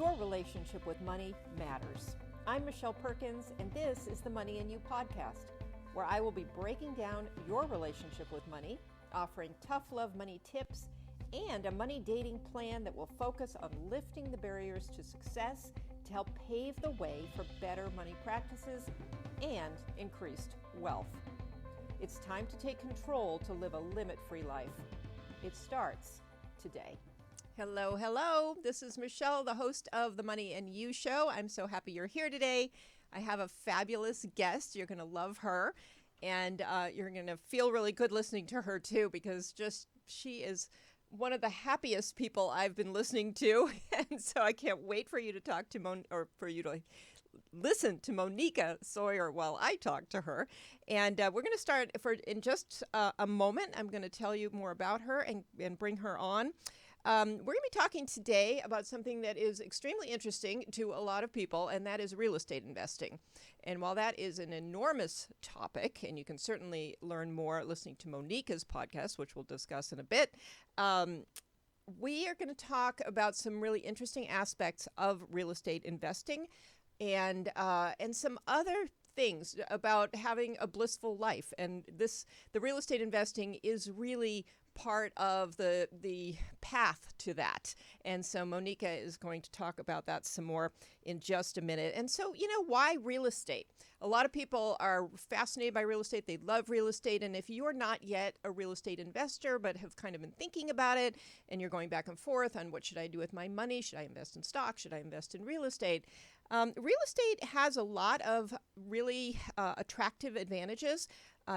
Your relationship with money matters. I'm Michelle Perkins, and this is the Money and You podcast, where I will be breaking down your relationship with money, offering tough love money tips, and a money dating plan that will focus on lifting the barriers to success to help pave the way for better money practices and increased wealth. It's time to take control to live a limit-free life. It starts today. Hello, hello. This is Michelle, the host of the Money and You show. I'm so happy you're here today. I have a fabulous guest. You're going to love her, and you're going to feel really good listening to her too, because she is one of the happiest people I've been listening to, and so I can't wait for you to talk to for you to listen to Moneeka Sawyer while I talk to her. And we're going to start in just a moment. I'm going to tell you more about her and bring her on. We're going to be talking today about something that is extremely interesting to a lot of people, and that is real estate investing. And while that is an enormous topic, and you can certainly learn more listening to Moneeka's podcast, which we'll discuss in a bit, we are going to talk about some really interesting aspects of real estate investing and some other things about having a blissful life. And the real estate investing is really part of the path to that. And so Moneeka is going to talk about that some more in just a minute. And so, why real estate? A lot of people are fascinated by real estate. They love real estate. And if you're not yet a real estate investor, but have kind of been thinking about it, and you're going back and forth on what should I do with my money? Should I invest in stock? Should I invest in real estate? Real estate has a lot of really attractive advantages.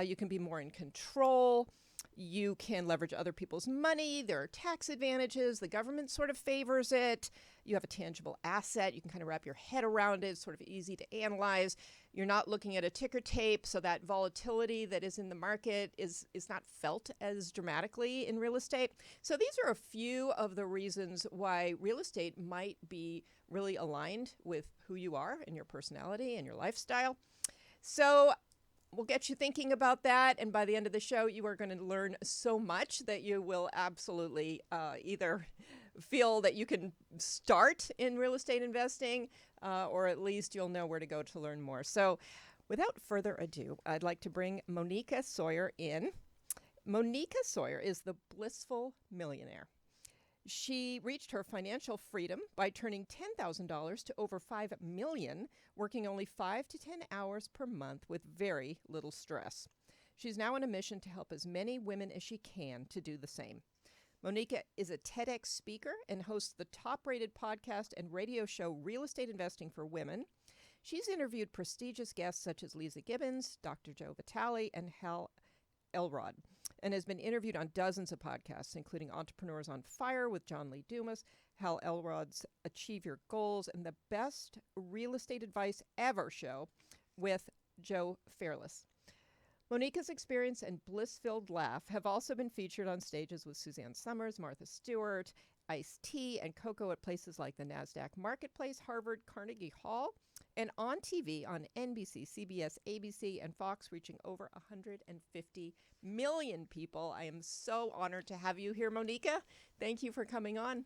You can be more in control. You can leverage other people's money. There are tax advantages. The government sort of favors it. You have a tangible asset. You can kind of wrap your head around it. It's sort of easy to analyze. You're not looking at a ticker tape, so that volatility that is in the market is not felt as dramatically in real estate. So these are a few of the reasons why real estate might be really aligned with who you are and your personality and your lifestyle. So we'll get you thinking about that, and by the end of the show, you are going to learn so much that you will absolutely either feel that you can start in real estate investing, or at least you'll know where to go to learn more. So without further ado, I'd like to bring Moneeka Sawyer in. Moneeka Sawyer is the blissful millionaire. She reached her financial freedom by turning $10,000 to over $5 million, working only 5 to 10 hours per month with very little stress. She's now on a mission to help as many women as she can to do the same. Moneeka is a TEDx speaker and hosts the top-rated podcast and radio show Real Estate Investing for Women. She's interviewed prestigious guests such as Leeza Gibbons, Dr. Joe Vitale, and Hal Elrod, and has been interviewed on dozens of podcasts, including Entrepreneurs on Fire with John Lee Dumas, Hal Elrod's Achieve Your Goals, and the Best Real Estate Advice Ever show with Joe Fairless. Moneeka's experience and bliss-filled laugh have also been featured on stages with Suzanne Sommers, Martha Stewart, Ice T Coco at places like the Nasdaq Marketplace, Harvard, Carnegie Hall, and on TV on NBC, CBS, ABC, and Fox, reaching over 150 million people. I am so honored to have you here, Moneeka. Thank you for coming on.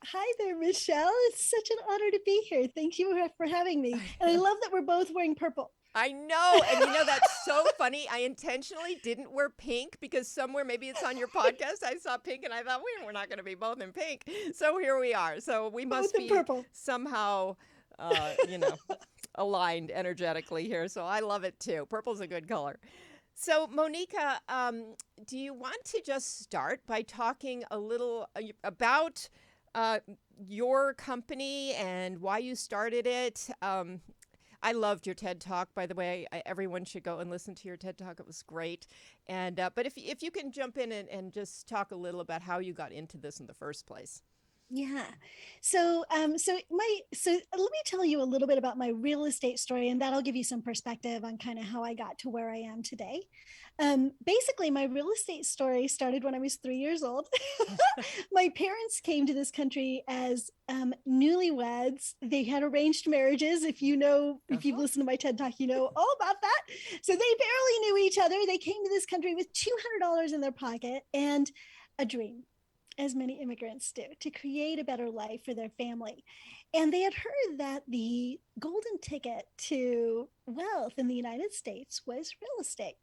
Hi there, Michelle. It's such an honor to be here. Thank you for having me. And I love that we're both wearing purple. I know. And that's so funny. I intentionally didn't wear pink because somewhere, maybe it's on your podcast, I saw pink and I thought, we're not going to be both in pink. So here we are. So we must be purple. Somehow, aligned energetically here. So I love it too. Purple's a good color. So Moneeka, do you want to just start by talking a little about your company and why you started it? I loved your TED Talk, by the way. Everyone should go and listen to your TED Talk. It was great. And but if you can jump in and just talk a little about how you got into this in the first place. Yeah. So let me tell you a little bit about my real estate story, and that'll give you some perspective on kind of how I got to where I am today. Basically, my real estate story started when I was 3 years old. My parents came to this country as newlyweds. They had arranged marriages. If you've listened to my TED Talk, you know all about that. So they barely knew each other. They came to this country with $200 in their pocket and a dream. as many immigrants do, to create a better life for their family. And they had heard that the golden ticket to wealth in the United States was real estate.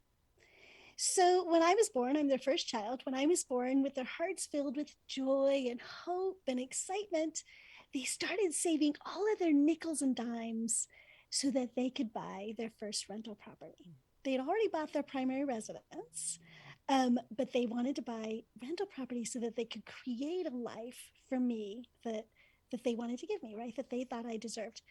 So when I was born, I'm their first child. When I was born, with their hearts filled with joy and hope and excitement, they started saving all of their nickels and dimes so that they could buy their first rental property. They had already bought their primary residence, but they wanted to buy rental property so that they could create a life for me that they wanted to give me, right? That they thought I deserved.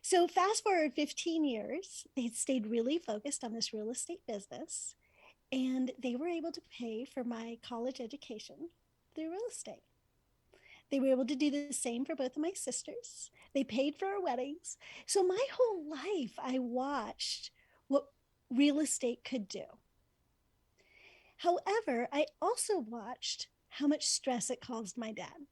So fast forward 15 years, they'd stayed really focused on this real estate business, and they were able to pay for my college education through real estate. They were able to do the same for both of my sisters. They paid for our weddings. So my whole life, I watched what real estate could do. However, I also watched how much stress it caused my dad.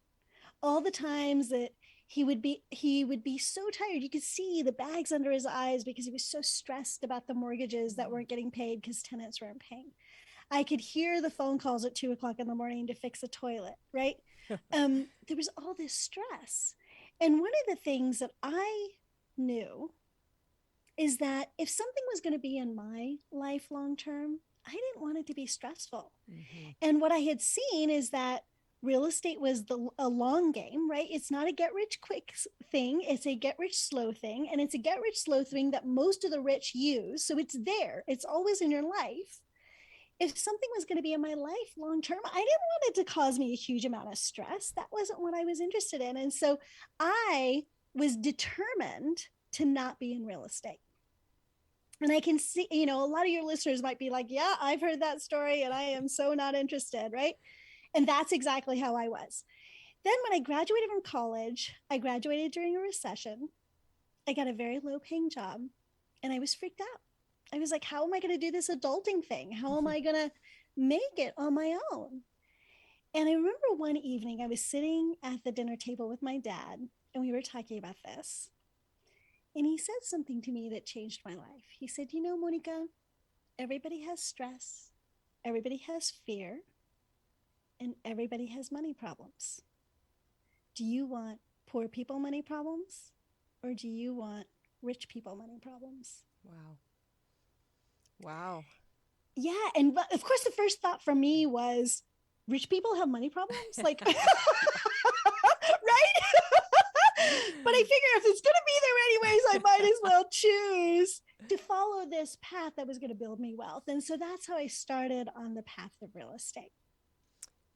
All the times that he would be so tired. You could see the bags under his eyes because he was so stressed about the mortgages that weren't getting paid because tenants weren't paying. I could hear the phone calls at 2:00 in the morning to fix a toilet, right? There was all this stress. And one of the things that I knew is that if something was going to be in my life long term, I didn't want it to be stressful. Mm-hmm. And what I had seen is that real estate was a long game, right? It's not a get rich quick thing. It's a get rich slow thing. And it's a get rich slow thing that most of the rich use. So it's there. It's always in your life. If something was going to be in my life long term, I didn't want it to cause me a huge amount of stress. That wasn't what I was interested in. And so I was determined to not be in real estate. And I can see, a lot of your listeners might be like, yeah, I've heard that story and I am so not interested, right? And that's exactly how I was. Then when I graduated from college, I graduated during a recession. I got a very low paying job and I was freaked out. I was like, how am I going to do this adulting thing? How am I going to make it on my own? And I remember one evening I was sitting at the dinner table with my dad and we were talking about this. And he said something to me that changed my life. He said, Moneeka, everybody has stress, everybody has fear, and everybody has money problems. Do you want poor people money problems, or do you want rich people money problems? Wow. Wow. Yeah. And of course, the first thought for me was, rich people have money problems? Like, right? But I figure if it's going to be there anyways, I might as well choose to follow this path that was going to build me wealth. And so that's how I started on the path of real estate.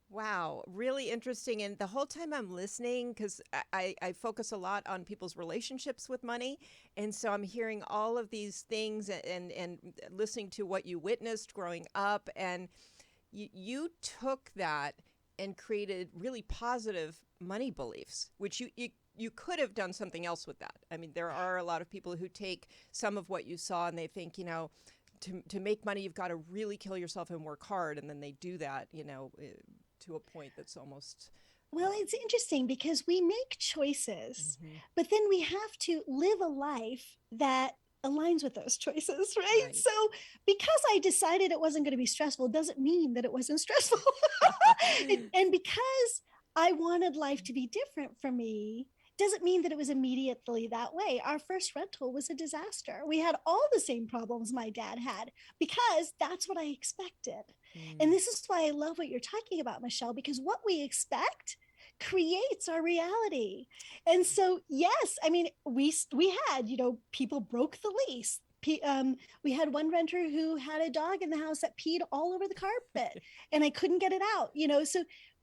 Wow, really interesting. And the whole time I'm listening, because I focus a lot on people's relationships with money. And so I'm hearing all of these things and listening to what you witnessed growing up. And you took that and created really positive money beliefs, which you could have done something else with that. I mean, there are a lot of people who take some of what you saw and they think, to make money, you've got to really kill yourself and work hard. And then they do that, to a point that's almost... Well, it's interesting because we make choices, but then we have to live a life that aligns with those choices, right? So because I decided it wasn't going to be stressful, doesn't mean that it wasn't stressful. And because I wanted life to be different for me, doesn't mean that it was immediately that way. Our first rental was a disaster. We had all the same problems my dad had because that's what I expected. And this is why I love what you're talking about, Michelle, because what we expect creates our reality. And so, yes, I mean, we had, people broke the lease. We had one renter who had a dog in the house that peed all over the carpet and I couldn't get it out,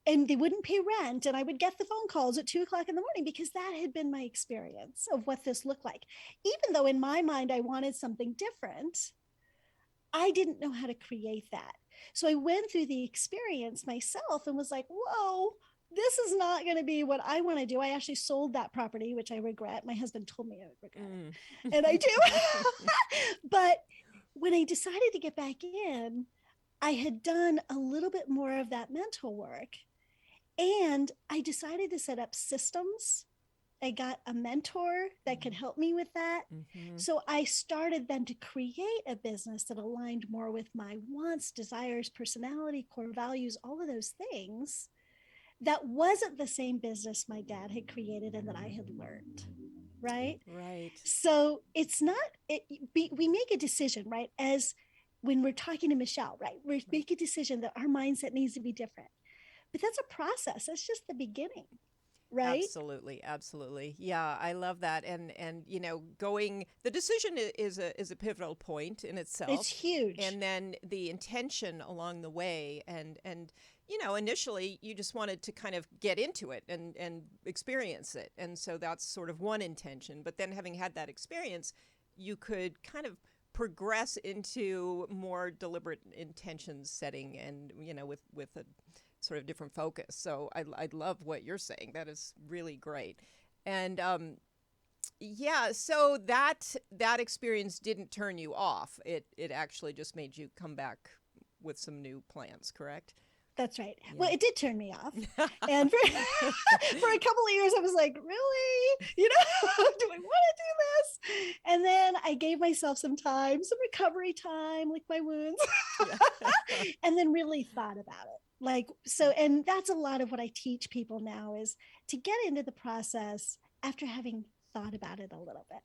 and they wouldn't pay rent. And I would get the phone calls at 2:00 in the morning because that had been my experience of what this looked like. Even though in my mind, I wanted something different, I didn't know how to create that. So I went through the experience myself and was like, whoa, this is not going to be what I want to do. I actually sold that property, which I regret. My husband told me I would regret it. And I do. But when I decided to get back in, I had done a little bit more of that mental work. And I decided to set up systems. I got a mentor that could help me with that. So I started then to create a business that aligned more with my wants, desires, personality, core values, all of those things that wasn't the same business my dad had created and that I had learned. Right. Right. So it's not, we make a decision, right? As when we're talking to Michelle, right? We make a decision that our mindset needs to be different. But that's a process. That's just the beginning. Right. Absolutely, absolutely. Yeah, I love that. And going the decision is a pivotal point in itself. It's huge. And then the intention along the way and initially you just wanted to kind of get into it and experience it. And so that's sort of one intention, but then having had that experience, you could kind of progress into more deliberate intention setting and with a sort of different focus. So I love what you're saying. That is really great. And so that experience didn't turn you off. It actually just made you come back with some new plans, correct? That's right. Yeah. Well, it did turn me off. And for a couple of years, I was like, really? Do I want to do this? And then I gave myself some time, some recovery time, lick my wounds, and then really thought about it. And that's a lot of what I teach people now is to get into the process after having thought about it a little bit,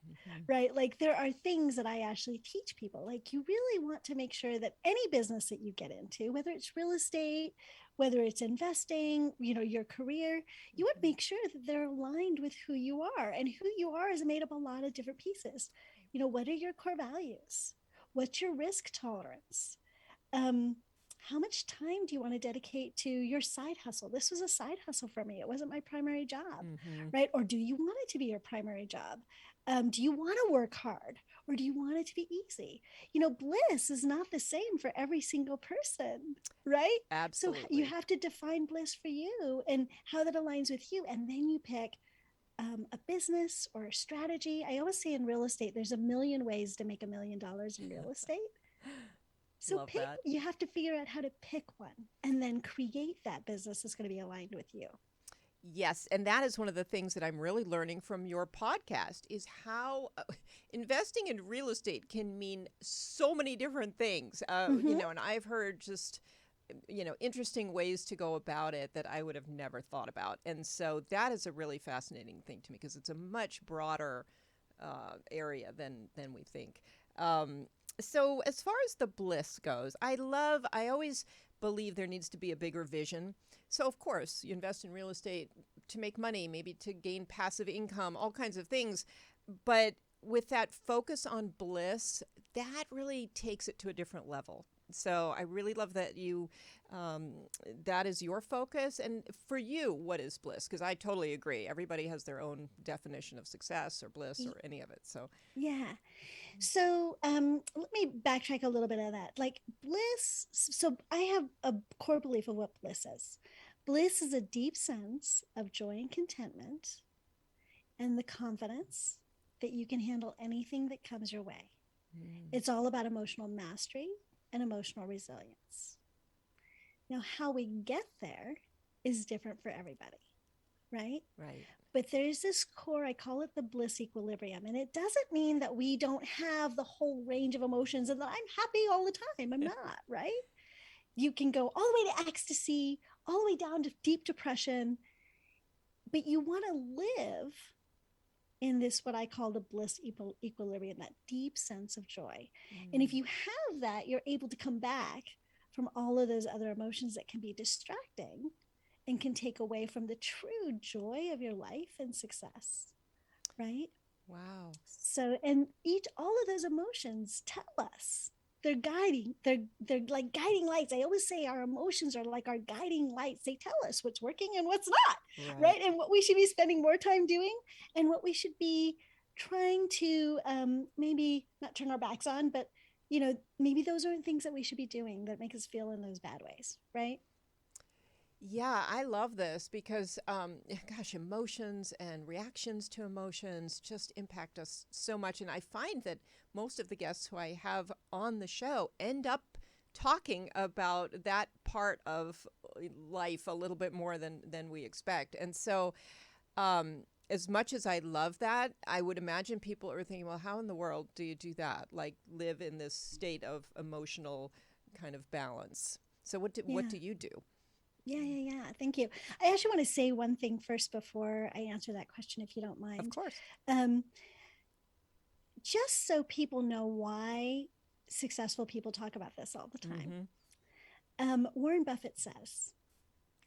right? Like there are things that I actually teach people, like you really want to make sure that any business that you get into, whether it's real estate, whether it's investing, your career, you want to make sure that they're aligned with who you are, and who you are is made up of a lot of different pieces. What are your core values? What's your risk tolerance? How much time do you want to dedicate to your side hustle? This was a side hustle for me. It wasn't my primary job, right? Or do you want it to be your primary job? Do you want to work hard, or do you want it to be easy? Bliss is not the same for every single person, right? Absolutely. So you have to define bliss for you and how that aligns with you. And then you pick a business or a strategy. I always say in real estate, there's a million ways to make $1 million in real estate. So you have to figure out how to pick one and then create that business that's going to be aligned with you. Yes. And that is one of the things that I'm really learning from your podcast is how investing in real estate can mean so many different things. And I've heard just, interesting ways to go about it that I would have never thought about. And so that is a really fascinating thing to me because it's a much broader area than we think. So as far as the bliss goes, I always believe there needs to be a bigger vision. So of course, you invest in real estate to make money, maybe to gain passive income, all kinds of things. But with that focus on bliss, that really takes it to a different level. So I really love that that is your focus. And for you, what is bliss? Because I totally agree. Everybody has their own definition of success or bliss or any of it. So yeah. So let me backtrack a little bit of that. Like bliss. So I have a core belief of what bliss is. Bliss is a deep sense of joy and contentment and the confidence that you can handle anything that comes your way. It's all about emotional mastery and emotional resilience. Now, how we get there is different for everybody, right? Right. But there's this core, I call it the bliss equilibrium. And it doesn't mean that we don't have the whole range of emotions and that I'm happy all the time. I'm not, right? You can go all the way to ecstasy, all the way down to deep depression. But you want to live in this, what I call the bliss equilibrium, that deep sense of joy. And if you have that, you're able to come back from all of those other emotions that can be distracting and can take away from the true joy of your life and success, right? Wow. So, and all of those emotions tell us, they're like guiding lights. I always say our emotions are like our guiding lights. They tell us what's working and what's not, right? And what we should be spending more time doing and what we should be trying to maybe not turn our backs on, but maybe those are things that we should be doing that make us feel in those bad ways, right? Yeah, I love this because, emotions and reactions to emotions just impact us so much. And I find that most of the guests who I have on the show end up talking about that part of life a little bit more than we expect. And so as much as I love that, I would imagine people are thinking, well, how in the world do you do that? Like live in this state of emotional kind of balance. So what do you do? Yeah. Thank you. I actually want to say one thing first before I answer that question, if you don't mind. Of course. Just so people know why successful people talk about this all the time. Warren Buffett says,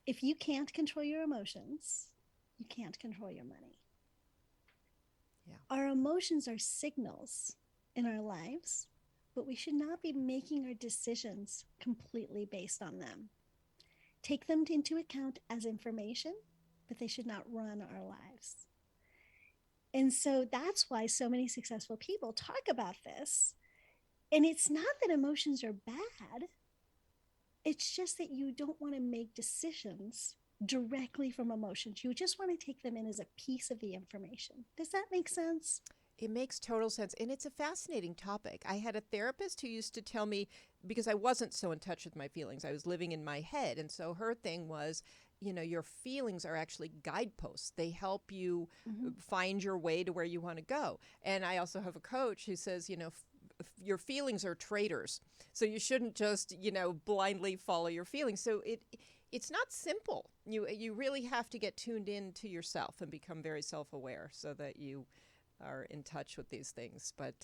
if you can't control your emotions, you can't control your money. Yeah. Our emotions are signals in our lives, but we should not be making our decisions completely based on them. Take them into account as information, but they should not run our lives. And so that's why so many successful people talk about this. And it's not that emotions are bad. It's just that you don't want to make decisions directly from emotions. You just want to take them in as a piece of the information. Does that make sense? It makes total sense. And it's a fascinating topic. I had a therapist who used to tell me, because I wasn't so in touch with my feelings, I was living in my head. And so her thing was, your feelings are actually guideposts. They help you find your way to where you want to go. And I also have a coach who says, your feelings are traitors. So you shouldn't just, blindly follow your feelings. So it's not simple. You really have to get tuned in to yourself and become very self-aware so that you are in touch with these things. But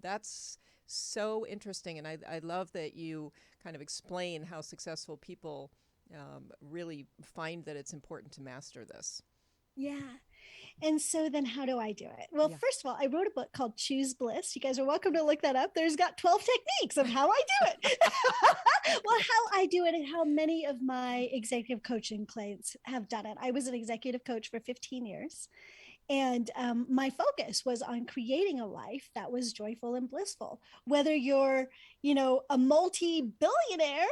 that's so interesting. And I love that you kind of explain how successful people really find that it's important to master this. Yeah. And so then how do I do it? Well, first of all, I wrote a book called Choose Bliss. You guys are welcome to look that up. There's got 12 techniques of how I do it. Well, how I do it and how many of my executive coaching clients have done it. I was an executive coach for 15 years. And my focus was on creating a life that was joyful and blissful, whether you're, a multi-billionaire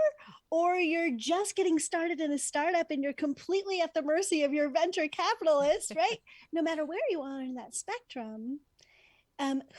or you're just getting started in a startup and you're completely at the mercy of your venture capitalist, right? No matter where you are in that spectrum,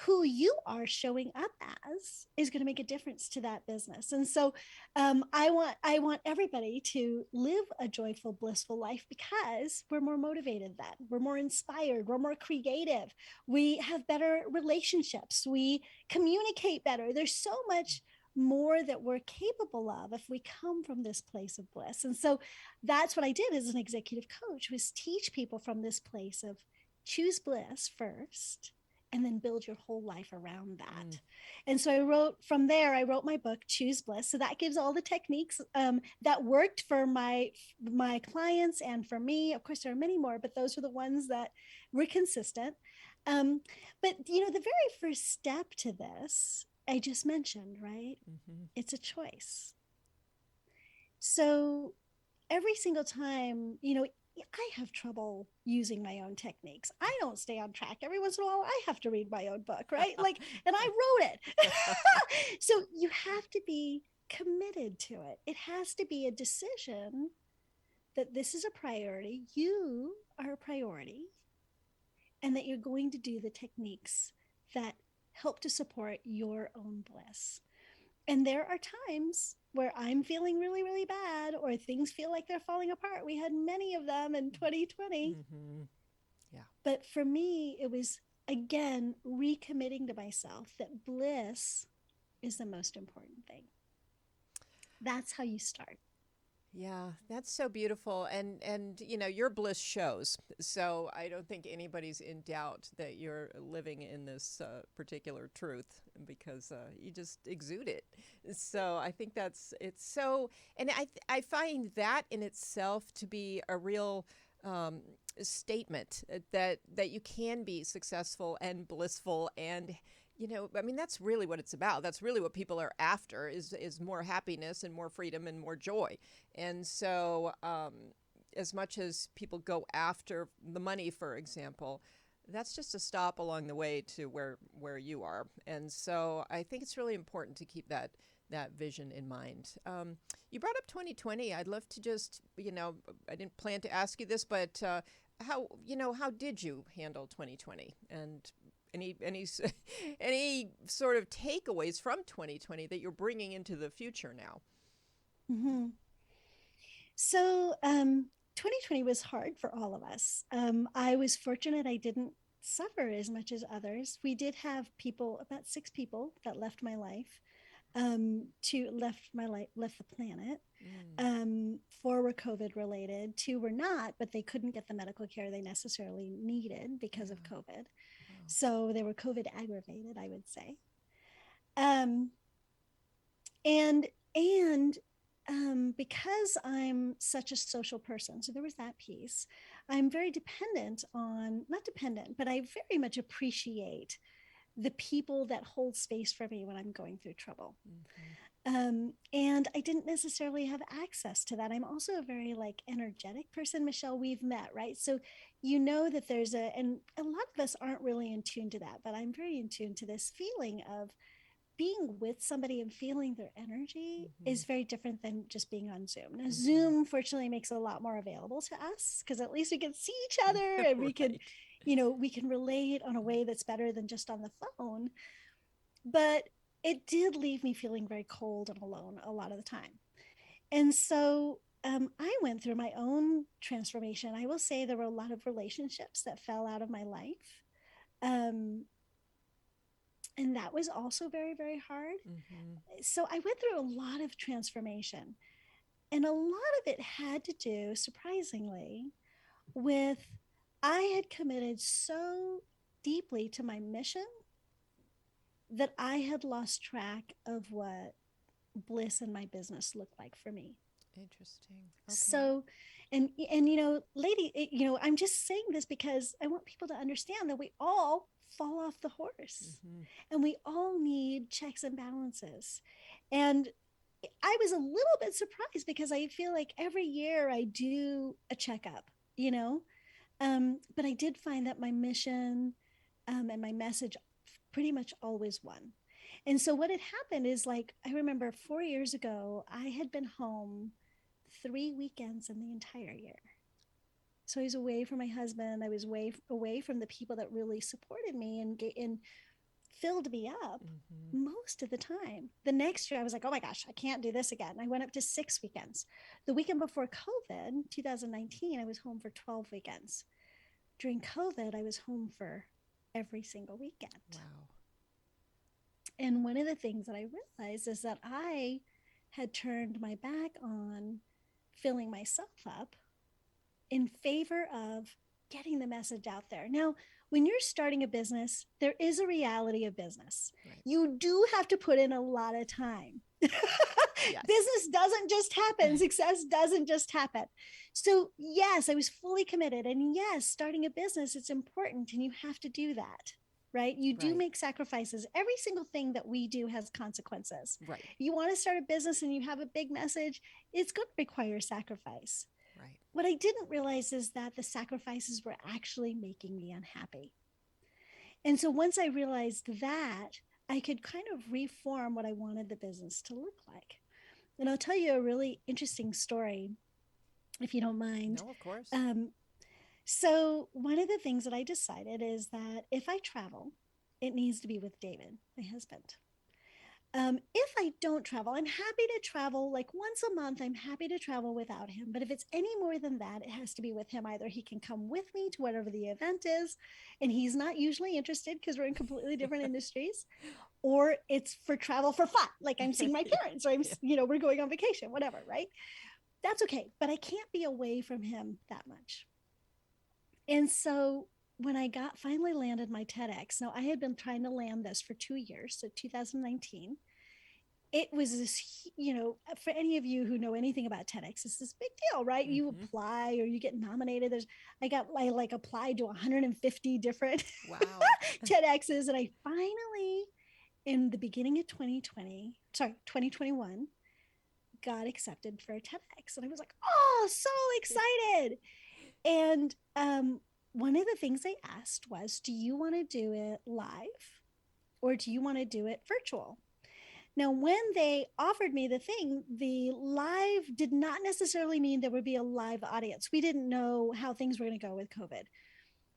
who you are showing up as is going to make a difference to that business. And so I want everybody to live a joyful, blissful life because we're more motivated then. We're more inspired. We're more creative. We have better relationships. We communicate better. There's so much more that we're capable of if we come from this place of bliss. And so that's what I did as an executive coach, was teach people from this place of choose bliss first, and then build your whole life around that. And so I wrote my book, Choose Bliss. So that gives all the techniques that worked for my clients and for me. Of course, there are many more, but those are the ones that were consistent. But, the very first step to this, I just mentioned, right? It's a choice. So every single time, I have trouble using my own techniques. I don't stay on track. Every once in a while, I have to read my own book, right? And I wrote it. So you have to be committed to it. It has to be a decision that this is a priority. You are a priority, and that you're going to do the techniques that help to support your own bliss. And there are times where I'm feeling really, really bad, or things feel like they're falling apart. We had many of them in 2020. Yeah. But for me, it was, again, recommitting to myself that bliss is the most important thing. That's how you start. Yeah, that's so beautiful. And your bliss shows. So I don't think anybody's in doubt that you're living in this particular truth, because you just exude it. So I think it's so, and I find that in itself to be a real statement that you can be successful and blissful, and that's really what it's about. That's really what people are after, is more happiness and more freedom and more joy. And so as much as people go after the money, for example, that's just a stop along the way to where you are. And so I think it's really important to keep that vision in mind. You brought up 2020. I'd love to just, I didn't plan to ask you this, but how did you handle 2020? And any sort of takeaways from 2020 that you're bringing into the future now? So 2020 was hard for all of us. I was fortunate I didn't suffer as much as others. We did have about 6 people that left my life. Two left the planet. Four were COVID related. Two were not, but they couldn't get the medical care they necessarily needed because of COVID. Wow. So they were COVID aggravated, I would say. Because I'm such a social person, so there was that piece. I'm very not dependent, but I very much appreciate the people that hold space for me when I'm going through trouble. And I didn't necessarily have access to that. I'm also a very energetic person. Michelle, we've met, right? So you know that and a lot of us aren't really in tune to that, but I'm very in tune to this feeling of being with somebody and feeling their energy is very different than just being on Zoom. Now, Zoom fortunately makes a lot more available to us because at least we can see each other and we can, we can relate on a way that's better than just on the phone. But it did leave me feeling very cold and alone a lot of the time. And so I went through my own transformation. I will say there were a lot of relationships that fell out of my life. And that was also very, very hard. So I went through a lot of transformation. And a lot of it had to do, surprisingly, with I had committed so deeply to my mission that I had lost track of what bliss in my business looked like for me. Interesting. Okay. So, and I'm just saying this because I want people to understand that we all fall off the horse and we all need checks and balances. And I was a little bit surprised because I feel like every year I do a checkup, but I did find that my mission and my message pretty much always won. And so what had happened is I remember 4 years ago, I had been home 3 weekends in the entire year. So I was away from my husband. I was away from the people that really supported me and filled me up most of the time. The next year I was like, oh my gosh, I can't do this again. I went up to 6 weekends. The weekend before COVID, 2019, I was home for 12 weekends. During COVID, I was home for every single weekend. Wow. And one of the things that I realized is that I had turned my back on filling myself up in favor of getting the message out there. Now, when you're starting a business, there is a reality of business. Right. You do have to put in a lot of time. Yes. Business doesn't just happen. Success doesn't just happen. So yes, I was fully committed. And yes, starting a business, it's important and you have to do that. Right? You do make sacrifices. Every single thing that we do has consequences. Right. You want to start a business and you have a big message, it's going to require sacrifice. Right. What I didn't realize is that the sacrifices were actually making me unhappy. And so once I realized that, I could kind of reform what I wanted the business to look like. And I'll tell you a really interesting story, if you don't mind. No, of course. So one of the things that I decided is that if I travel, it needs to be with David, my husband. If I don't travel, I'm happy to travel once a month. I'm happy to travel without him. But if it's any more than that, it has to be with him. Either he can come with me to whatever the event is, and he's not usually interested because we're in completely different industries, or it's for travel for fun. I'm seeing my parents, or we're going on vacation, whatever, right? That's okay. But I can't be away from him that much. And so when I finally landed my TEDx, now I had been trying to land this for 2 years, so 2019. It was this, for any of you who know anything about TEDx, it's this big deal, right? You apply or you get nominated. I applied to 150 different TEDx's, and I finally, in the beginning of 2021, got accepted for a TEDx. And I was like, oh, so excited. And one of the things they asked was, do you want to do it live or do you want to do it virtual? Now, when they offered me the thing, the live did not necessarily mean there would be a live audience. We didn't know how things were going to go with COVID.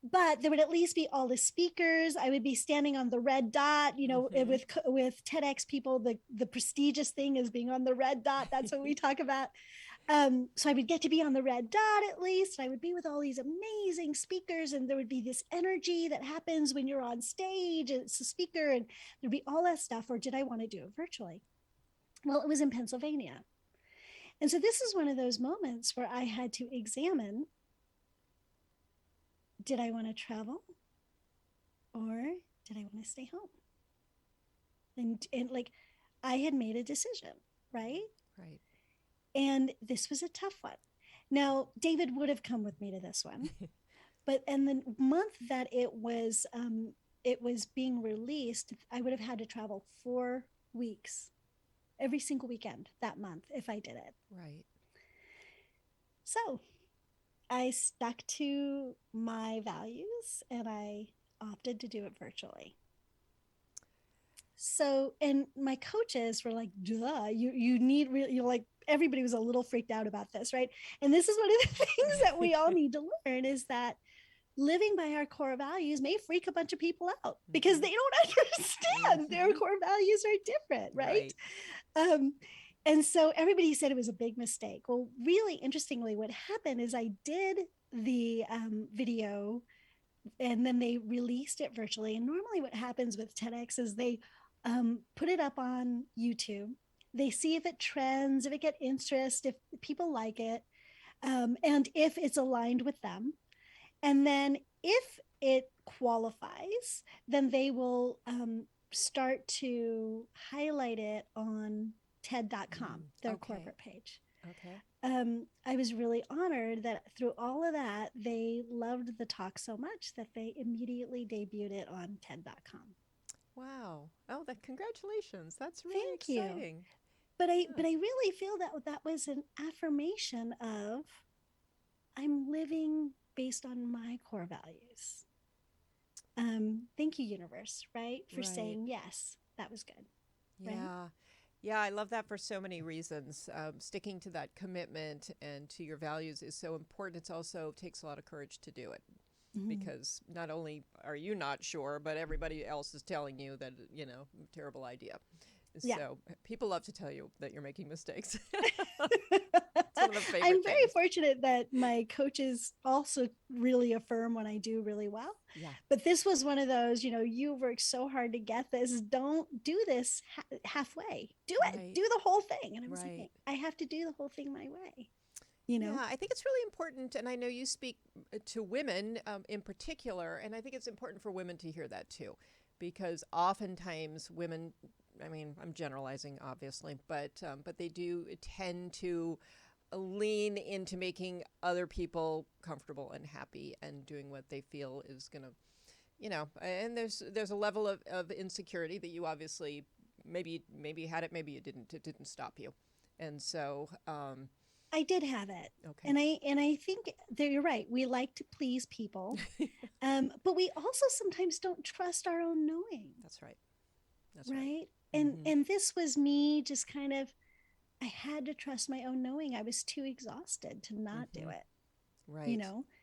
But there would at least be all the speakers. I would be standing on the red dot, with TEDx people. The prestigious thing is being on the red dot. That's what we talk about. So I would get to be on the red dot at least. I would be with all these amazing speakers, and there would be this energy that happens when you're on stage and it's a speaker, and there'd be all that stuff. Or did I want to do it virtually? Well, it was in Pennsylvania. And so this is one of those moments where I had to examine, did I want to travel or did I want to stay home? And like, I had made a decision, right? Right. And this was a tough one. Now, David would have come with me to this one, but and the month that it was being released, I would have had to travel 4 weeks, every single weekend that month if I did it. Right. So I stuck to my values and I opted to do it virtually. So, and my coaches were like, duh, you need you're like, everybody was a little freaked out about this, right? And this is one of the things that we all need to learn is that living by our core values may freak a bunch of people out because they don't understand their core values are different, right? And so everybody said it was a big mistake. Well, really interestingly, what happened is I did the video and then they released it virtually. And normally what happens with TEDx is they put it up on YouTube. They see if it trends, if it gets interest, if people like it, and if it's aligned with them. And then if it qualifies, then they will start to highlight it on TED.com, their corporate page. Okay. I was really honored that through all of that, they loved the talk so much that they immediately debuted it on TED.com. Wow. Oh, congratulations. That's really Thank exciting. You. But I really feel that was an affirmation of I'm living based on my core values. Thank you, universe, right? For saying yes, that was good. Yeah. Right? Yeah, I love that for so many reasons. Sticking to that commitment and to your values is so important. It also takes a lot of courage to do it. Because not only are you not sure, but everybody else is telling you that, terrible idea. Yeah. So people love to tell you that you're making mistakes. I'm very fortunate that my coaches also really affirm when I do really well. Yeah. But this was one of those, you worked so hard to get this. Don't do this halfway. Do it. Do the whole thing. And I was like, I have to do the whole thing my way. Yeah, I think it's really important, and I know you speak to women in particular, and I think it's important for women to hear that too, because oftentimes women, I mean, I'm generalizing obviously, but they do tend to lean into making other people comfortable and happy and doing what they feel is going to, and there's a level of insecurity that you obviously maybe had it, maybe you didn't. It didn't stop you, and so. I did have it. Okay. And I think that you're right. We like to please people. But we also sometimes don't trust our own knowing. That's right. Right. And this was me just kind of, I had to trust my own knowing. I was too exhausted to not do it. Right.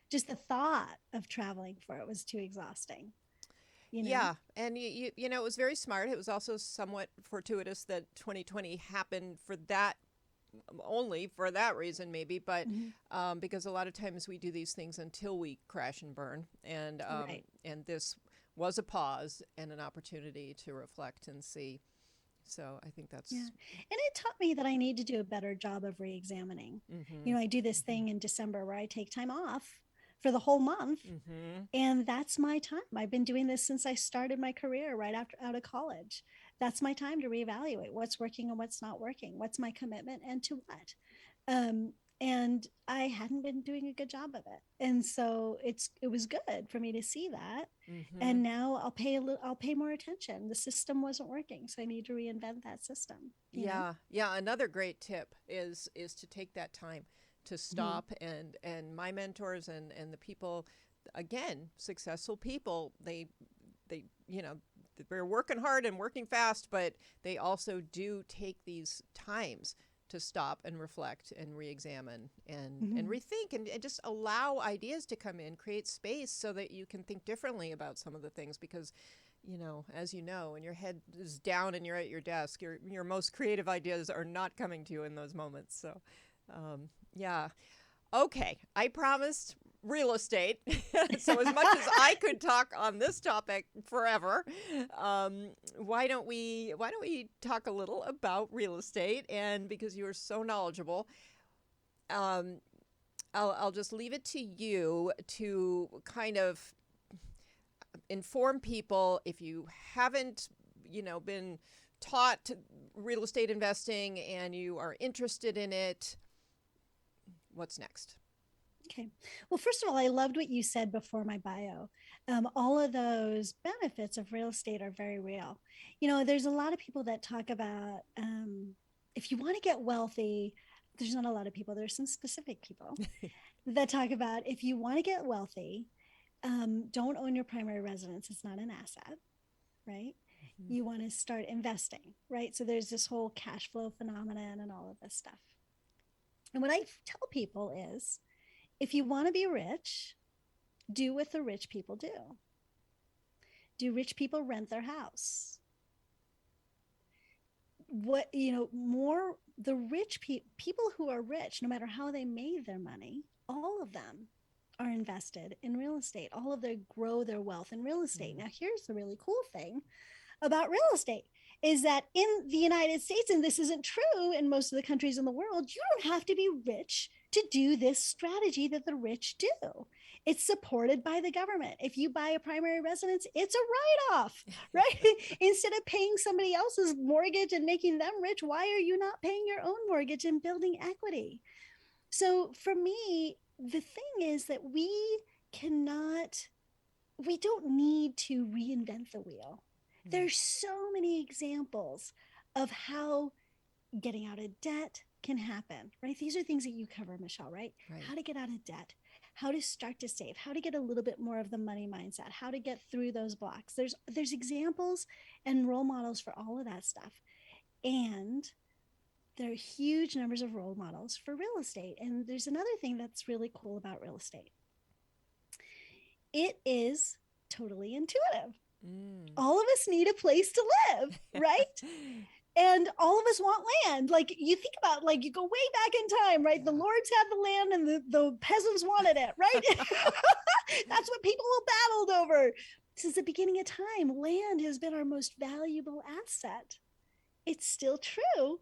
Just the thought of traveling for it was too exhausting. Yeah. And it was very smart. It was also somewhat fortuitous that 2020 happened for that, only for that reason maybe, but because a lot of times we do these things until we crash and burn, and this was a pause and an opportunity to reflect and see. So I think that's and it taught me that I need to do a better job of re-examining. I do this thing in December where I take time off for the whole month, and that's my time. I've been doing this since I started my career right out of college. That's my time to reevaluate what's working and what's not working. What's my commitment and to what? And I hadn't been doing a good job of it. And so it was good for me to see that. And now I'll pay more attention. The system wasn't working, so I need to reinvent that system. Yeah. Another great tip is to take that time to stop and my mentors and the people, again, successful people, they're working hard and working fast, but they also do take these times to stop and reflect and re-examine and rethink and just allow ideas to come in, create space so that you can think differently about some of the things, because as you know, when your head is down and you're at your desk, your most creative ideas are not coming to you in those moments. So yeah. Okay, I promised real estate. So as much as I could talk on this topic forever, why don't we talk a little about real estate? And because you are so knowledgeable, I'll just leave it to you to kind of inform people if you haven't, been taught real estate investing and you are interested in it. What's next? Okay. Well, first of all, I loved what you said before my bio. All of those benefits of real estate are very real. There's a lot of people that talk about if you want to get wealthy, there's not a lot of people. There's some specific people that talk about if you want to get wealthy, don't own your primary residence. It's not an asset, right? Mm-hmm. You want to start investing, right? So there's this whole cash flow phenomenon and all of this stuff. And what I tell people is, if you want to be rich, do what the rich people do. Do rich people rent their house? The rich people who are rich, no matter how they made their money, all of them are invested in real estate. All of them grow their wealth in real estate. Now, here's the really cool thing about real estate is that in the United States, and this isn't true in most of the countries in the world, you don't have to be rich to do this strategy that the rich do. It's supported by the government. If you buy a primary residence, it's a write-off, right? Instead of paying somebody else's mortgage and making them rich, why are you not paying your own mortgage and building equity? So for me, the thing is that we don't need to reinvent the wheel. There's so many examples of how getting out of debt can happen, right? These are things that you cover, Michelle, right? How to get out of debt, how to start to save, how to get a little bit more of the money mindset, how to get through those blocks. There's examples and role models for all of that stuff. And there are huge numbers of role models for real estate. And there's another thing that's really cool about real estate. It is totally intuitive. All of us need a place to live, right? And all of us want land. Like you think about, like you go way back in time, right? The lords had the land and the peasants wanted it, right? That's what people have battled over. Since the beginning of time, land has been our most valuable asset. It's still true.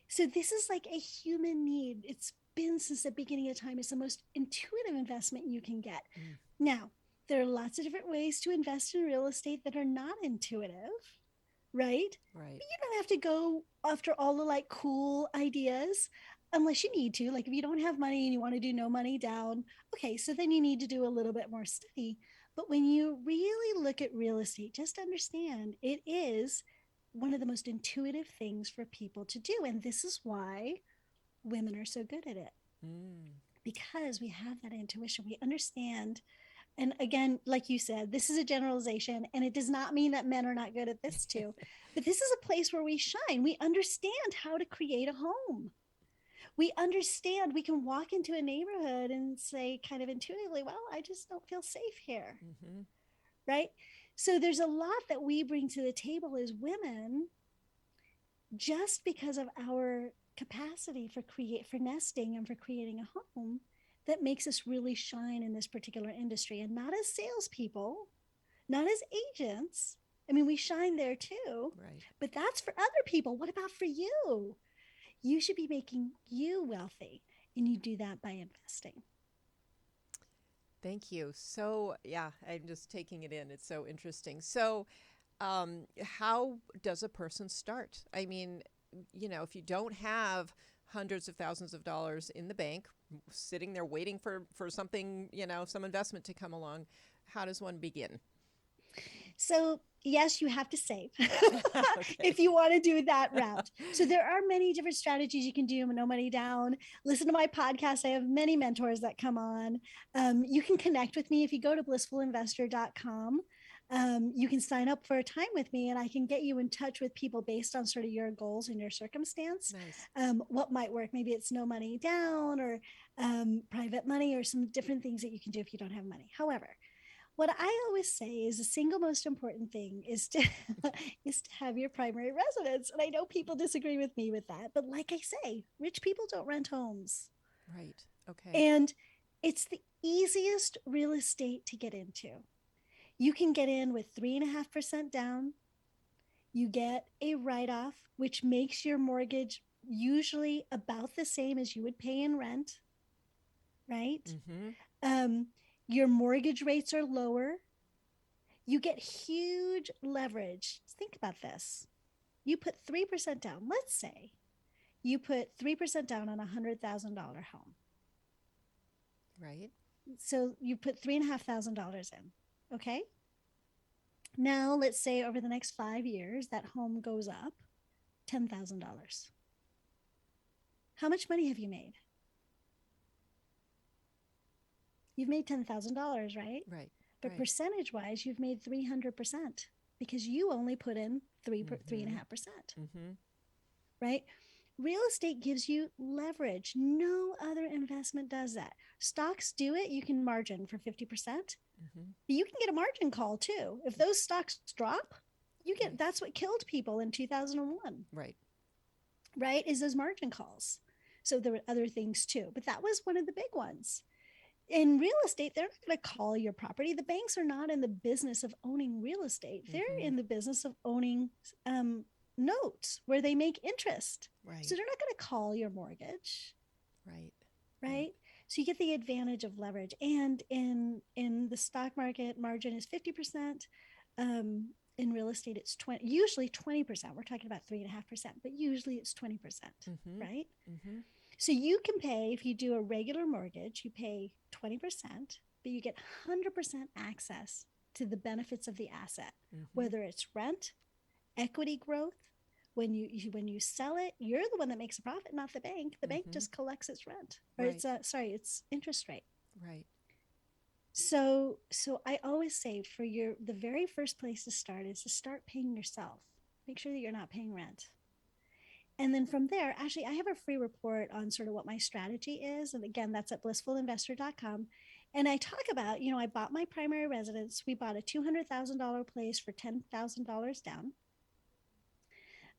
So this is like a human need. It's been since the beginning of time. It's the most intuitive investment you can get. Now, there are lots of different ways to invest in real estate that are not intuitive, right? But you don't have to go after all the like cool ideas unless you need to. Like if you don't have money and you want to do no money down, okay, so then you need to do a little bit more study. But when you really look at real estate, just understand it is one of the most intuitive things for people to do. And this is why women are so good at it. Because we have that intuition. We understand. And again, like you said, this is a generalization, and it does not mean that men are not good at this too. But this is a place where we shine. We understand how to create a home. We understand we can walk into a neighborhood and say kind of intuitively, well, I just don't feel safe here, right? So there's a lot that we bring to the table as women just because of our capacity for nesting and for creating a home that makes us really shine in this particular industry, and not as salespeople, not as agents. I mean, we shine there too, but that's for other people. What about for you? You should be making you wealthy, and you do that by investing. Thank you. So yeah, I'm just taking it in. It's so interesting. So how does a person start? I mean, if you don't have hundreds of thousands of dollars in the bank sitting there waiting for something, some investment to come along, how does one begin? So yes, you have to save if you want to do that route. So there are many different strategies you can do. No money down. Listen to my podcast. I have many mentors that come on. You can connect with me if you go to blissfulinvestor.com. You can sign up for a time with me, and I can get you in touch with people based on sort of your goals and your circumstance. What might work? Maybe it's no money down, or private money, or some different things that you can do if you don't have money. However, what I always say is the single most important thing is to have your primary residence. And I know people disagree with me with that, but like I say, rich people don't rent homes. Right. Okay. And it's the easiest real estate to get into. You can get in with 3.5% down. You get a write-off, which makes your mortgage usually about the same as you would pay in rent, right? Your mortgage rates are lower. You get huge leverage. Think about this. You put 3% down. Let's say you put 3% down on a $100,000 home. Right. So you put $3,500 in. Okay. Now let's say over the next 5 years, that home goes up $10,000. How much money have you made? You've made $10,000, right? Right. But percentage wise, you've made 300% because you only put in 3.5%. Right? Real estate gives you leverage. No other investment does that. Stocks do it. You can margin for 50%. But you can get a margin call too. If those stocks drop, you get that's what killed people in 2001. Right? Is those margin calls. So there were other things too, but that was one of the big ones. In real estate, they're not going to call your property. The banks are not in the business of owning real estate. They're in the business of owning notes where they make interest. So they're not going to call your mortgage. Right. So you get the advantage of leverage. And in the stock market, margin is 50%. In real estate, it's usually 20%. We're talking about 3.5%, but usually it's 20%. Right. So you can pay, if you do a regular mortgage, you pay 20%, but you get 100% access to the benefits of the asset, whether it's rent, equity growth. When you sell it, you're the one that makes a profit, not the bank. The bank just collects its rent, or its interest rate. So I always say the very first place to start is to start paying yourself. Make sure that you're not paying rent. And then from there, actually, I have a free report on sort of what my strategy is. And again, that's at blissfulinvestor.com. And I talk about, I bought my primary residence. We bought a $200,000 place for $10,000 down.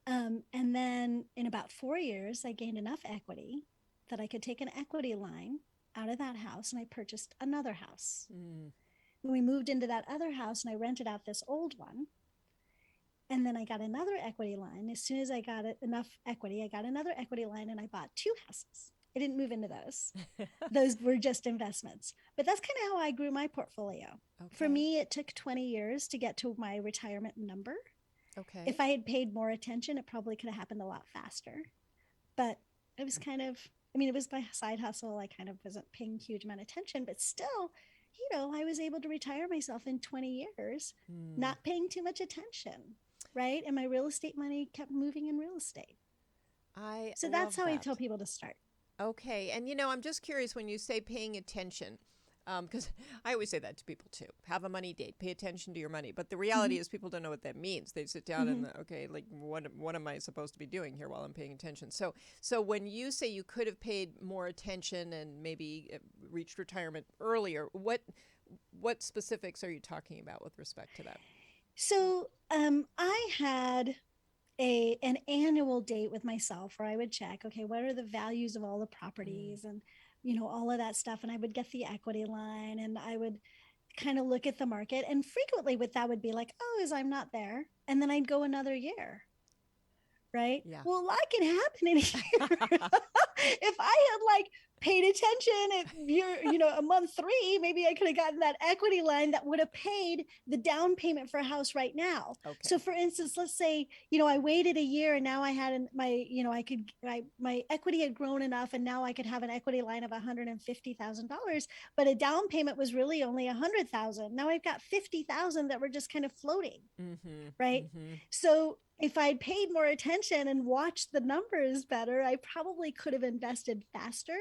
And then in about 4 years, I gained enough equity that I could take an equity line out of that house, and I purchased another house. When we moved into that other house, and I rented out this old one. And then I got another equity line. As soon as I got enough equity, I got another equity line, and I bought 2 houses. I didn't move into those. Those were just investments. But that's kind of how I grew my portfolio. For me, it took 20 years to get to my retirement number. If I had paid more attention, it probably could have happened a lot faster. But it was it was my side hustle. I kind of wasn't paying a huge amount of attention, but still, I was able to retire myself in 20 years, not paying too much attention. Right. And my real estate money kept moving in real estate. So that's how I tell people to start. Okay. And, I'm just curious when you say paying attention, because I always say that to people too. Have a money date. Pay attention to your money. But the reality is people don't know what that means. They sit down and, what am I supposed to be doing here while I'm paying attention? So when you say you could have paid more attention and maybe reached retirement earlier, what specifics are you talking about with respect to that? So I had an annual date with myself where I would check, okay, what are the values of all the properties and, all of that stuff. And I would get the equity line, and I would kind of look at the market. And frequently with that would be like, I'm not there. And then I'd go another year. Right. Yeah. Well, a lot can happen in a year. If I had paid attention at a month 3, maybe I could have gotten that equity line that would have paid the down payment for a house right now. So for instance, let's say, I waited a year, and now I had my equity had grown enough, and now I could have an equity line of $150,000, but a down payment was really only $100,000. Now I've got $50,000 that were just kind of floating. Right. So if I'd paid more attention and watched the numbers better, I probably could have invested faster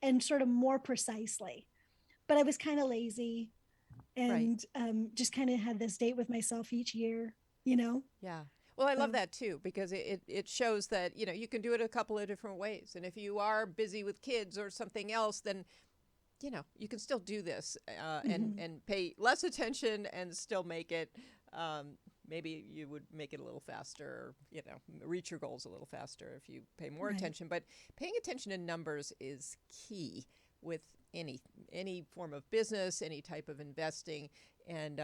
and sort of more precisely. But I was kind of lazy and just kind of had this date with myself each year, Yeah. Well, I love that too, because it shows that, you can do it a couple of different ways. And if you are busy with kids or something else, then, you can still do this and pay less attention and still make it. Maybe you would make it a little faster, reach your goals a little faster if you pay more attention. But paying attention to numbers is key. with any form of business, any type of investing. And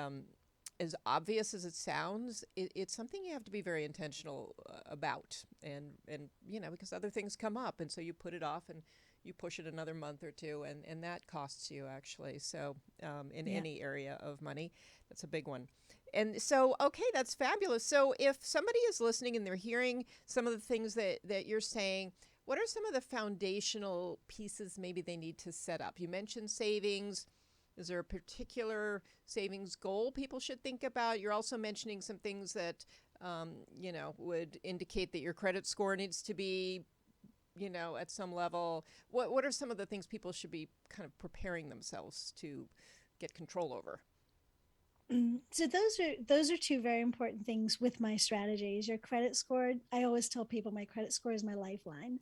as obvious as it sounds, it's something you have to be very intentional about. And because other things come up, and so you put it off and you push it another month or two, and that costs you actually. So in any area of money, that's a big one. And so, okay, that's fabulous. So if somebody is listening and they're hearing some of the things that you're saying, what are some of the foundational pieces maybe they need to set up? You mentioned savings. Is there a particular savings goal people should think about? You're also mentioning some things that, would indicate that your credit score needs to be, at some level. What are some of the things people should be kind of preparing themselves to get control over? So those are two very important things with my strategies. Your credit score, I always tell people my credit score is my lifeline,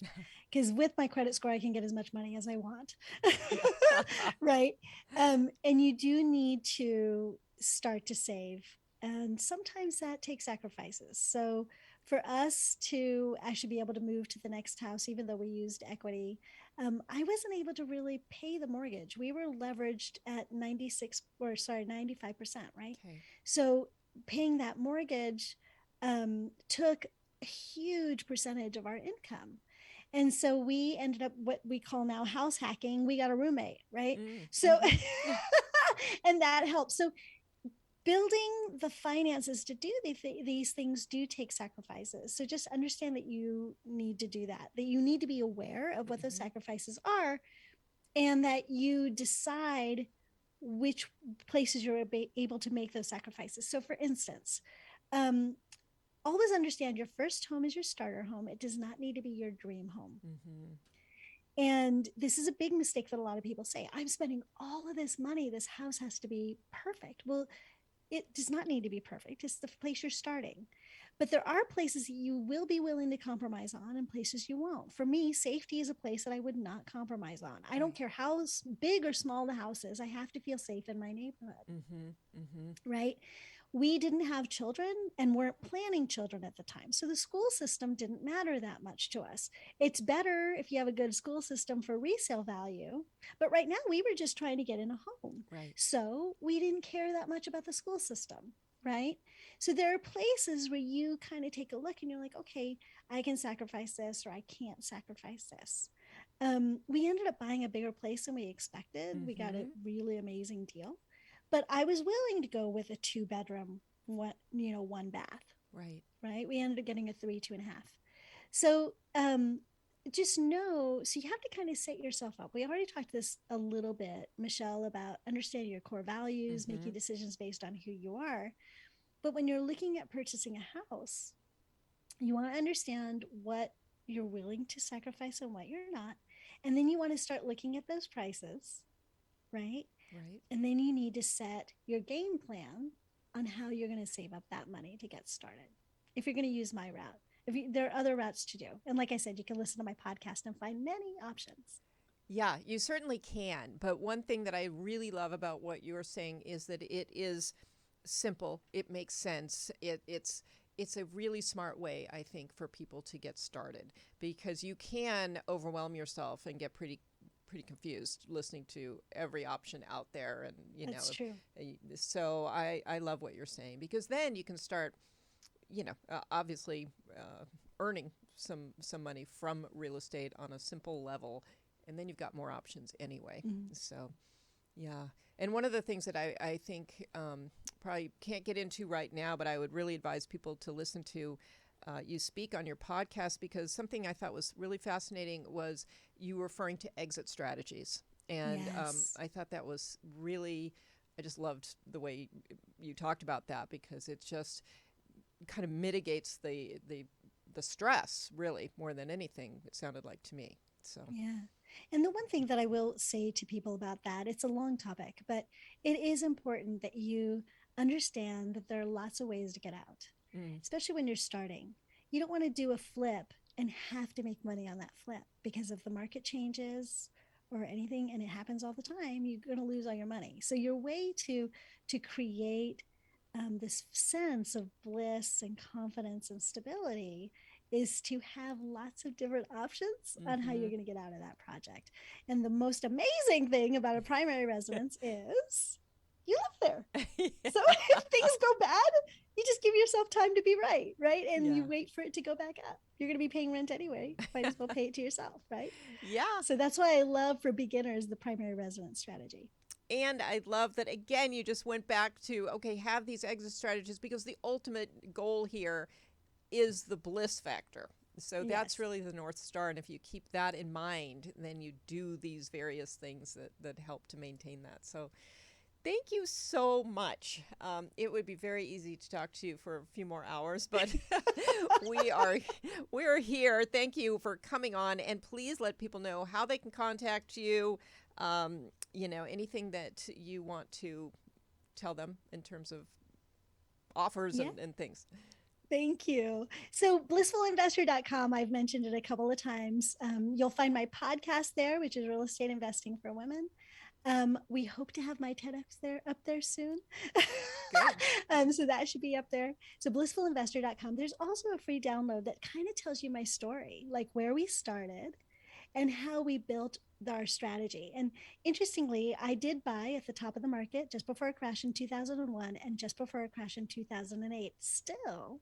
because with my credit score, I can get as much money as I want. Right. And you do need to start to save. And sometimes that takes sacrifices. So for us to actually be able to move to the next house, even though we used equity, I wasn't able to really pay the mortgage. We were leveraged at 95%, right? Okay. So paying that mortgage took a huge percentage of our income. And so we ended up what we call now house hacking. We got a roommate, right? So, and that helps. So building the finances to do these things do take sacrifices. So just understand that you need to do that you need to be aware of what those sacrifices are, and that you decide which places you're able to make those sacrifices. So for instance, always understand your first home is your starter home. It does not need to be your dream home. And this is a big mistake that a lot of people say. I'm spending all of this money. This house has to be perfect. Well, it does not need to be perfect. It's the place you're starting. But there are places you will be willing to compromise on and places you won't. For me, safety is a place that I would not compromise on. I don't care how big or small the house is. I have to feel safe in my neighborhood. Right? We didn't have children and weren't planning children at the time. So the school system didn't matter that much to us. It's better if you have a good school system for resale value. But right now we were just trying to get in a home. Right. So we didn't care that much about the school system. Right. So there are places where you kind of take a look and you're like, okay, I can sacrifice this or I can't sacrifice this. We ended up buying a bigger place than we expected. We got a really amazing deal. But I was willing to go with a 2-bedroom, one bath. Right. We ended up getting a 3, 2.5. So just know, so you have to kind of set yourself up. We already talked this a little bit, Michelle, about understanding your core values, making decisions based on who you are. But when you're looking at purchasing a house, you want to understand what you're willing to sacrifice and what you're not. And then you want to start looking at those prices, right? Right. And then you need to set your game plan on how you're going to save up that money to get started. If you're going to use my route, there are other routes to do. And like I said, you can listen to my podcast and find many options. Yeah, you certainly can. But one thing that I really love about what you're saying is that it is simple. It makes sense. It's a really smart way, I think, for people to get started, because you can overwhelm yourself and get pretty confused listening to every option out there. And, That's true. So I love what you're saying, because then you can start, obviously earning some money from real estate on a simple level. And then you've got more options anyway. So, yeah. And one of the things that I think probably can't get into right now, but I would really advise people to listen to you speak on your podcast, because something I thought was really fascinating was you referring to exit strategies. And I thought that was really, I just loved the way you talked about that, because it just kind of mitigates the stress, really, more than anything, it sounded like to me. So yeah. And the one thing that I will say to people about that, it's a long topic, but it is important that you understand that there are lots of ways to get out, especially when you're starting. You don't want to do a flip and have to make money on that flip, because if the market changes or anything, and it happens all the time, you're going to lose all your money. So your way to create this sense of bliss and confidence and stability is to have lots of different options on how you're Mm-hmm. going to get out of that project. And the most amazing thing about a primary residence is you live there. So Yeah. if things go bad, you just give yourself time to be right, right? And you Yeah. wait for it to go back up. You're going to be paying rent anyway. Might as well pay it to yourself, right? Yeah. So that's why I love for beginners the primary residence strategy. And I love that, again, you just went back to, okay, have these exit strategies because the ultimate goal here is the bliss factor. So that's Yes. really the North Star. And if you keep that in mind, then you do these various things that help to maintain that. So thank you so much. It would be very easy to talk to you for a few more hours, but we are here. Thank you for coming on, and please let people know how they can contact you. Anything that you want to tell them in terms of offers Yeah. and things. Thank you. So, blissfulinvestor.com, I've mentioned it a couple of times. You'll find my podcast there, which is Real Estate Investing for Women. We hope to have my TEDx up there soon. Good. So that should be up there. So blissfulinvestor.com. There's also a free download that kind of tells you my story, like where we started and how we built our strategy. And interestingly, I did buy at the top of the market just before a crash in 2001 and just before a crash in 2008. Still,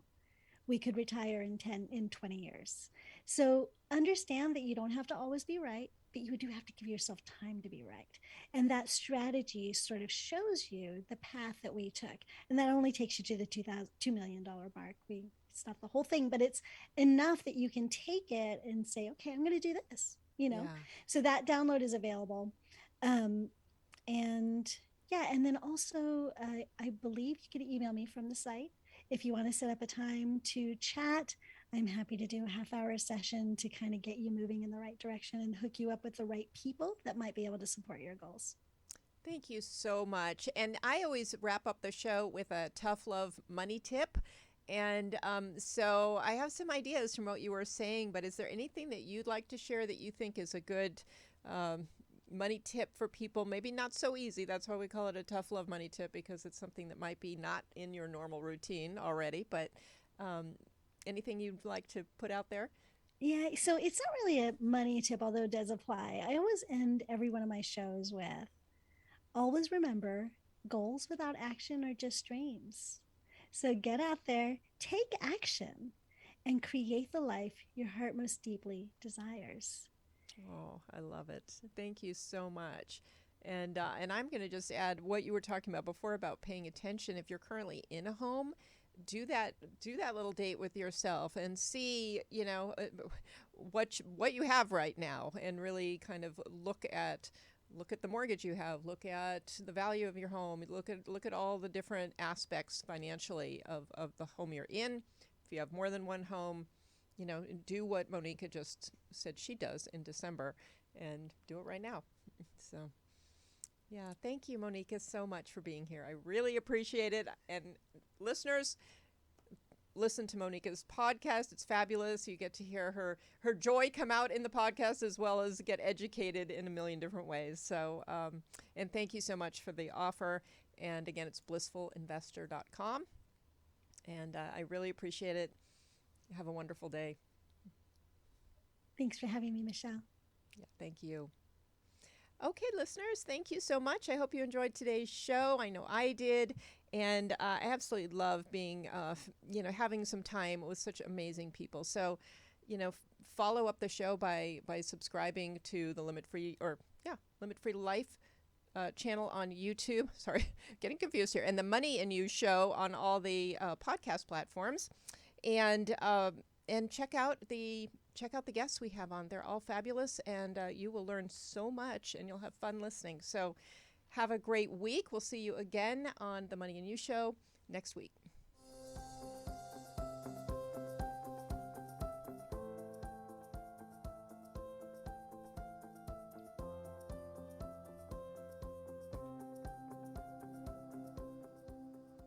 we could retire in 20 years. So understand that you don't have to always be right, but you do have to give yourself time to be right. And that strategy sort of shows you the path that we took. And that only takes you to the $2 million mark. It's not the whole thing, but it's enough that you can take it and say, okay, I'm going to do this, Yeah. So that download is available. And yeah, and then also, I believe you can email me from the site. If you want to set up a time to chat, I'm happy to do a half-hour session to kind of get you moving in the right direction and hook you up with the right people that might be able to support your goals. Thank you so much. And I always wrap up the show with a tough love money tip. And so I have some ideas from what you were saying, but is there anything that you'd like to share that you think is a good money tip for people? Maybe not so easy. That's why we call it a tough love money tip, because it's something that might be not in your normal routine already. But anything you'd like to put out there? Yeah, so it's not really a money tip, although it does apply. I always end every one of my shows with always remember goals without action are just dreams. So get out there, take action, and create the life your heart most deeply desires. Oh, I love it. Thank you so much. And I'm going to just add what you were talking about before about paying attention. If you're currently in a home, do that little date with yourself and see, what you have right now, and really kind of look at the mortgage you have, look at the value of your home, look at all the different aspects financially of the home you're in. If you have more than one home, do what Moneeka just said she does in December, and do it right now. So, yeah, thank you, Moneeka, so much for being here. I really appreciate it. And listeners, listen to Moneeka's podcast. It's fabulous. You get to hear her joy come out in the podcast, as well as get educated in a million different ways. So, and thank you so much for the offer. And again, it's blissfulinvestor.com. And I really appreciate it. Have a wonderful day. Thanks for having me, Michelle. Yeah, thank you. Okay, listeners, thank you so much. I hope you enjoyed today's show. I know I did. And I absolutely love being, having some time with such amazing people. So, follow up the show by subscribing to the Limit Free Life channel on YouTube. Sorry, getting confused here. And the Money and You show on all the podcast platforms. And check out the guests we have on. They're all fabulous, and you will learn so much, and you'll have fun listening. So have a great week. We'll see you again on the Money and You show next week.